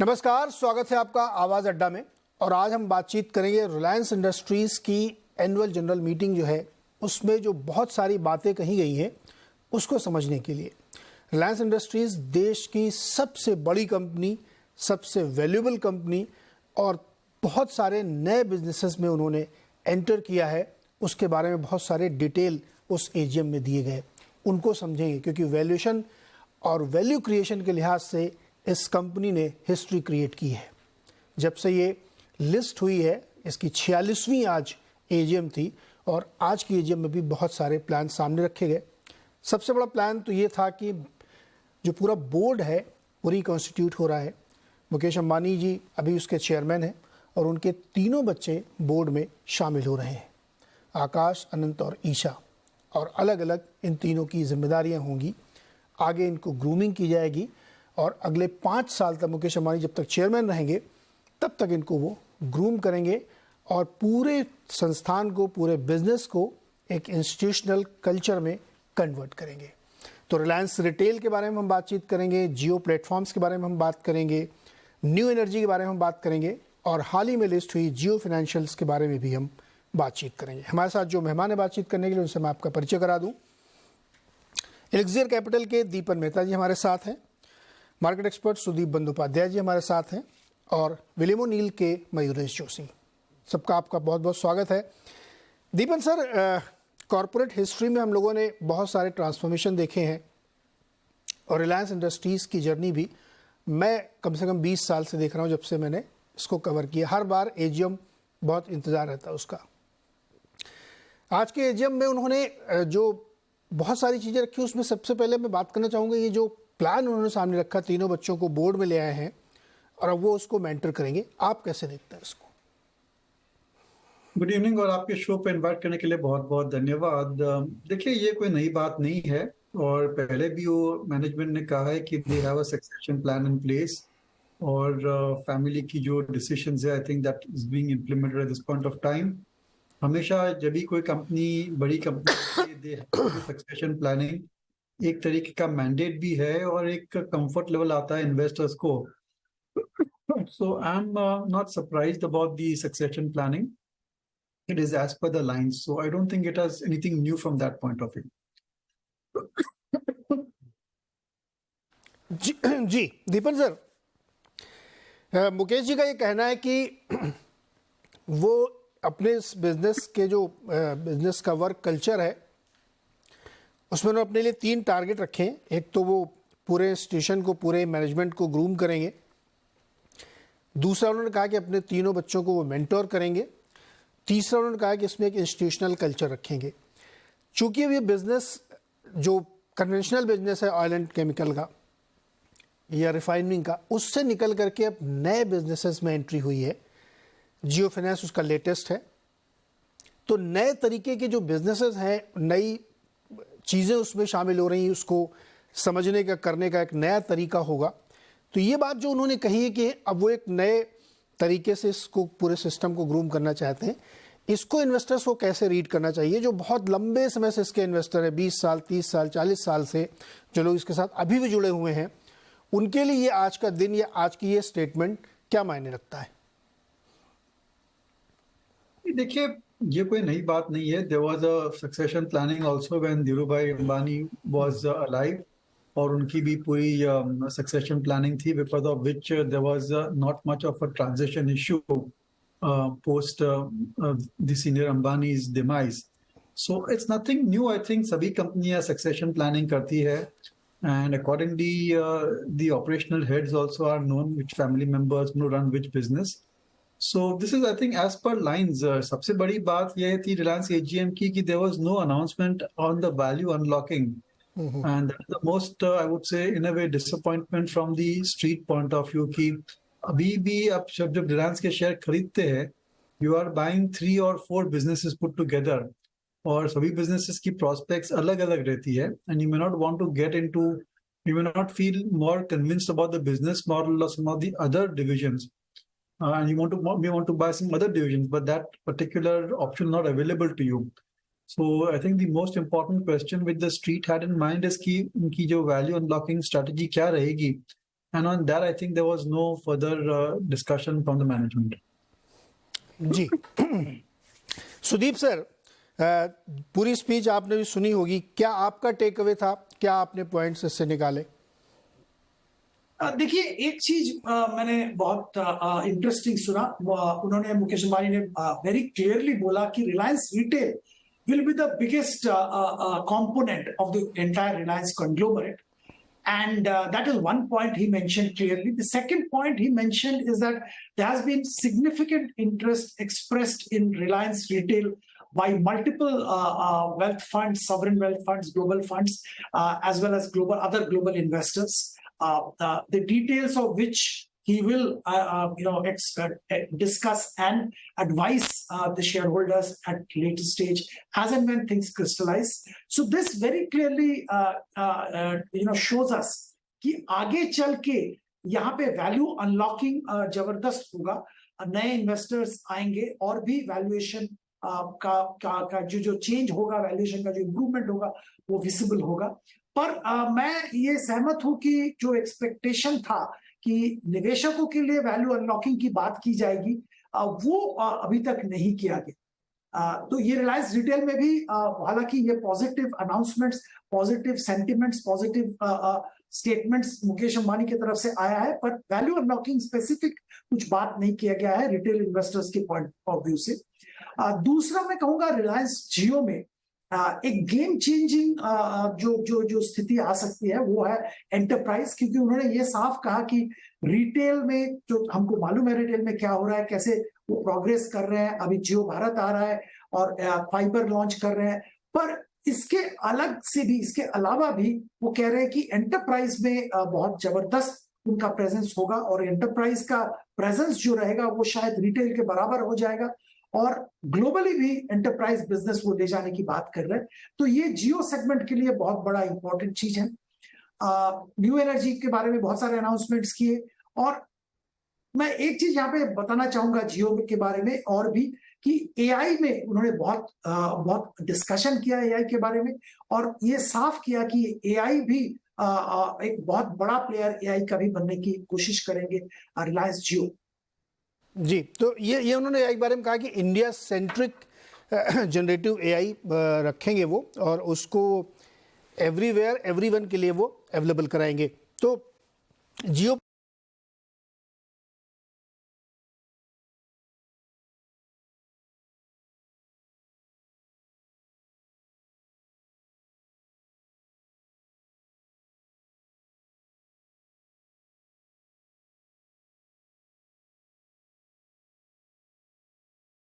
नमस्कार, स्वागत है आपका आवाज़ अड्डा में। और आज हम बातचीत करेंगे रिलायंस इंडस्ट्रीज़ की एनुअल जनरल मीटिंग जो है उसमें जो बहुत सारी बातें कही गई हैं उसको समझने के लिए। रिलायंस इंडस्ट्रीज़ देश की सबसे बड़ी कंपनी, सबसे वैल्यूएबल कंपनी और बहुत सारे नए बिजनेसेस में उन्होंने एंटर किया है। उसके बारे में बहुत सारे डिटेल उस एजीएम में दिए गए, उनको समझेंगे क्योंकि वैल्यूएशन और वैल्यू क्रिएशन के लिहाज से इस कंपनी ने हिस्ट्री क्रिएट की है। जब से ये लिस्ट हुई है, इसकी 46वीं आज एजीएम थी और आज की एजीएम में भी बहुत सारे प्लान सामने रखे गए। सबसे बड़ा प्लान तो ये था कि जो पूरा बोर्ड है वो रिकॉन्स्टिट्यूट हो रहा है। मुकेश अंबानी जी अभी उसके चेयरमैन हैं और उनके तीनों बच्चे बोर्ड में शामिल हो रहे हैं, आकाश, अनंत और ईशा। और अलग अलग इन तीनों की जिम्मेदारियां होंगी। आगे इनको ग्रूमिंग की जाएगी और अगले 5 साल तक मुकेश अंबानी जब तक चेयरमैन रहेंगे तब तक इनको वो ग्रूम करेंगे और पूरे संस्थान को, पूरे बिजनेस को एक इंस्टीट्यूशनल कल्चर में कन्वर्ट करेंगे। तो रिलायंस रिटेल के बारे में हम बातचीत करेंगे, जियो प्लेटफॉर्म्स के बारे में हम बात करेंगे, न्यू एनर्जी के बारे में हम बात करेंगे और हाल ही में लिस्ट हुई जियो फाइनेंशियल्स के बारे में भी हम बातचीत करेंगे। हमारे साथ जो मेहमान है बातचीत करने के लिए उनसे मैं आपका परिचय करा दूं। एलिक्सियर कैपिटल के दीपन मेहता जी हमारे साथ हैं, मार्केट एक्सपर्ट सुदीप बंदोपाध्याय जी हमारे साथ हैं और विलियम ओ'नील के मयूरेश जोशी। सबका आपका बहुत बहुत स्वागत है। दीपन सर, कॉरपोरेट हिस्ट्री में हम लोगों ने बहुत सारे ट्रांसफॉर्मेशन देखे हैं और रिलायंस इंडस्ट्रीज़ की जर्नी भी मैं कम से कम 20 साल से देख रहा हूं, जब से मैंने इसको कवर किया। हर बार एजीएम बहुत इंतज़ार रहता है उसका। आज के एजीएम में उन्होंने जो बहुत सारी चीज़ें रखी, उसमें सबसे पहले मैं बात करना चाहूँगा ये जो प्लान उन्होंने सामने रखा, तीनों बच्चों को बोर्ड में ले आए हैं और अब वो उसको मेंटर करेंगे। आप कैसे देखते हैं इसको? गुड इवनिंग और आपके शो पे इनवाइट करने के लिए बहुत बहुत धन्यवाद। देखिए, ये कोई नई बात नहीं है और पहले भी वो मैनेजमेंट ने कहा है कि they have a succession plan in place और फैमिली की जो डिसीजंस है, I think that is being implemented at this point of time. हमेशा जब भी कोई कंपनी, बड़ी company, they have succession planning, एक तरीके का मैंडेट भी है और एक कंफर्ट लेवल आता है इन्वेस्टर्स को। So I am not surprised about the succession planning. It is as per the lines, so I don't think it has anything new from that point of view. जी Deepan sir, Mukesh ji का ये कहना है कि वो अपने इस बिजनेस के जो बिजनेस का वर्क कल्चर है उसमें उन्होंने अपने लिए 3 टारगेट रखे हैं। एक तो वो पूरे इंस्टीट्यूशन को, पूरे मैनेजमेंट को ग्रूम करेंगे। दूसरा उन्होंने कहा कि अपने तीनों बच्चों को वो मेंटोर करेंगे। तीसरा उन्होंने कहा कि इसमें एक इंस्टीट्यूशनल कल्चर रखेंगे। चूंकि अब ये बिजनेस जो कन्वेंशनल बिजनेस है ऑयल एंड केमिकल का या रिफाइनिंग का, उससे निकल करके अब नए बिजनेसेस में एंट्री हुई है। जियो फाइनेंस उसका लेटेस्ट है। तो नए तरीके के जो बिजनेसेस हैं, नई चीज़ें उसमें शामिल हो रही हैं, उसको समझने का, करने का एक नया तरीका होगा। तो ये बात जो उन्होंने कही है कि अब वो एक नए तरीके से इसको, पूरे सिस्टम को ग्रूम करना चाहते हैं। इसको इन्वेस्टर्स को कैसे रीड करना चाहिए, जो बहुत लंबे समय से इसके इन्वेस्टर है, 20 साल, 30 साल, 40 साल से जो लोग इसके साथ अभी भी जुड़े हुए हैं, उनके लिए ये आज का दिन या आज की ये स्टेटमेंट क्या मायने रखता है? देखिए, ये कोई नई बात नहीं है। There was a succession planning also when Dhirubhai Ambani was alive और उनकी भी पूरी सक्सेशन प्लानिंग थी, because of which there was not much of a transition issue post the senior Ambanis demise. So it's nothing new. I think सभी कंपनियां succession planning करती है and accordingly the operational heads also are known which family members know run which business. So this is, I think, as per lines. सबसे बड़ी बात यह थी Reliance AGM की कि there was no announcement on the value unlocking, and that is the most, I would say, in a way, disappointment from the street point of view कि अभी भी आप जब रिलायंस के शेयर खरीदते हैं, you are buying 3 or 4 businesses put together और सभी businesses की prospects अलग अलग रहती है and you may not want to get into, you may not feel more convinced about the business model or some of the other divisions. And you want to buy some other divisions, but that particular option not available to you. So I think the most important question which the street had in mind is कि उनकी जो value unlocking strategy क्या रहेगी, And on that, I think there was no further discussion from the management. जी Sudeep sir, पूरी speech आपने भी सुनी होगी, क्या आपका टेक अवे था, क्या आपने पॉइंट्स इससे निकाले? देखिए, एक चीज मैंने बहुत इंटरेस्टिंग सुना। उन्होंने, मुकेश अंबानी ने वेरी क्लियरली बोला कि Reliance retail will be the biggest component of the entire Reliance conglomerate. And that is one point he mentioned clearly. The second point he mentioned is that there has been significant interest expressed in Reliance Retail by multiple wealth funds, sovereign wealth funds, global funds, as well as other global investors. The details of which he will, discuss and advise the shareholders at later stage as and when things crystallize. So this very clearly, shows us कि आगे चल के यहाँ पे value unlocking जबरदस्त होगा, नए investors आएंगे और भी वैल्यूएशन का जो चेंज होगा, वैल्यूएशन का जो इम्प्रूवमेंट होगा वो विजिबल होगा। पर मैं ये सहमत हूं कि जो एक्सपेक्टेशन था कि निवेशकों के लिए वैल्यू अनलॉकिंग की बात की जाएगी, वो अभी तक नहीं किया गया। तो ये रिलायंस रिटेल में भी हालांकि ये positive announcements, positive sentiments, positive statements Mukesh Ambani की तरफ से आया है, पर वैल्यू अनलॉकिंग स्पेसिफिक कुछ बात नहीं किया गया है रिटेल इन्वेस्टर्स के पॉइंट ऑफ व्यू से। दूसरा मैं कहूंगा, रिलायंस जियो में एक गेम चेंजिंग जो स्थिति आ सकती है वो है एंटरप्राइज, क्योंकि उन्होंने ये साफ कहा कि रिटेल में जो हमको मालूम है रिटेल में क्या हो रहा है, कैसे वो प्रोग्रेस कर रहे हैं। अभी जियो भारत आ रहा है और फाइबर लॉन्च कर रहे हैं, पर इसके अलग से भी, इसके अलावा भी वो कह रहे हैं कि एंटरप्राइज में बहुत जबरदस्त उनका प्रेजेंस होगा और एंटरप्राइज का प्रेजेंस जो रहेगा वो शायद रिटेल के बराबर हो जाएगा और ग्लोबली भी एंटरप्राइज बिजनेस वो ले जाने की बात कर रहे हैं। तो ये जियो सेगमेंट के लिए बहुत बड़ा इंपॉर्टेंट चीज है। न्यू एनर्जी के बारे में बहुत सारे अनाउंसमेंट्स किए, और मैं एक चीज यहाँ पे बताना चाहूंगा जियो के बारे में और भी, कि एआई में उन्होंने बहुत डिस्कशन किया एआई के बारे में, और ये साफ किया कि एआई भी एक बहुत बड़ा प्लेयर एआई का भी बनने की कोशिश करेंगे रिलायंस जियो। जी, तो ये उन्होंने एआई के बारे में कहा कि इंडिया सेंट्रिक जनरेटिव एआई रखेंगे वो, और उसको एवरीवेयर एवरीवन के लिए वो अवेलेबल कराएंगे। तो जियो